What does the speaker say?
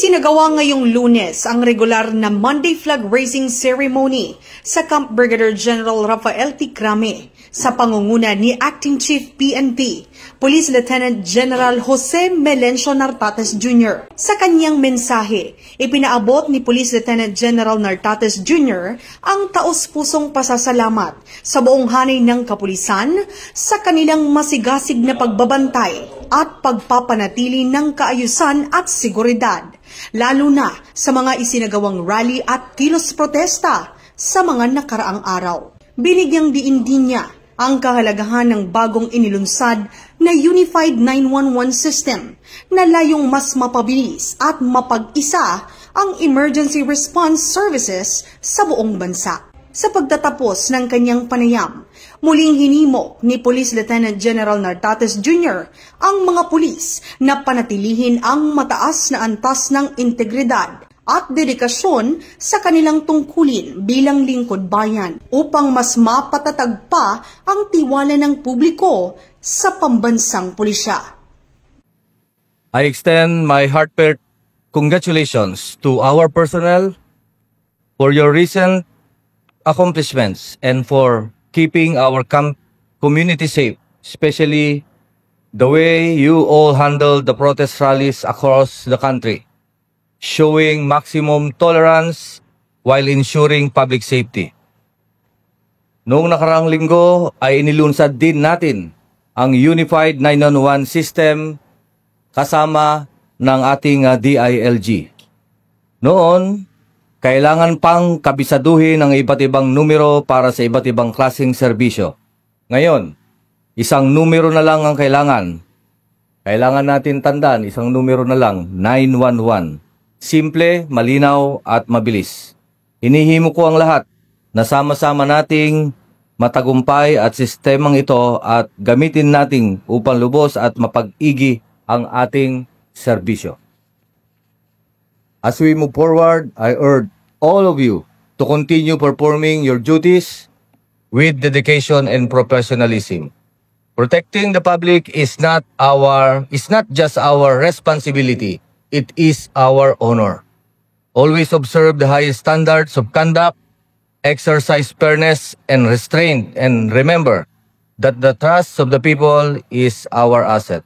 Isinagawa ngayong Lunes ang regular na Monday Flag Raising Ceremony sa Camp Brigadier General Rafael T. Crame sa pangunguna ni Acting Chief PNP, Police Lieutenant General Jose Melencio Nartates Jr. Sa kanyang mensahe, ipinaabot ni Police Lieutenant General Nartates Jr. ang taos-pusong pasasalamat sa buong hanay ng kapulisan sa kanilang masigasig na pagbabantay at pagpapanatili ng kaayusan at seguridad, lalo na sa mga isinagawang rally at kilos protesta sa mga nakaraang araw. Binigyang diin din niya ang kahalagahan ng bagong inilunsad na Unified 911 System na layong mas mapabilis at mapag-isa ang emergency response services sa buong bansa. Sa pagtatapos ng kanyang panayam, muling hinimo ni Police Lieutenant General Nartates Jr. ang mga pulis na panatilihin ang mataas na antas ng integridad at dedikasyon sa kanilang tungkulin bilang lingkod bayan upang mas mapatatag pa ang tiwala ng publiko sa pambansang pulisya. I extend my heartfelt congratulations to our personnel for your recent accomplishments and for keeping our community safe, especially the way you all handled the protest rallies across the country, showing maximum tolerance while ensuring public safety. Noong nakaraang linggo ay inilunsad din natin ang Unified 911 System kasama ng ating DILG. Noon, kailangan pang kabisaduhin ang iba't ibang numero para sa iba't ibang klaseng serbisyo. Ngayon, isang numero na lang ang kailangan. Kailangan natin tandaan, isang numero na lang, 911. Simple, malinaw at mabilis. Hinihimo ko ang lahat na sama-sama nating matagumpay at sistemang ito at gamitin nating upang lubos at mapag-igi ang ating serbisyo. As we move forward, I urge all of you to continue performing your duties with dedication and professionalism. Protecting the public is not just our responsibility, it is our honor. Always observe the highest standards of conduct, exercise fairness and restraint, and remember that the trust of the people is our asset.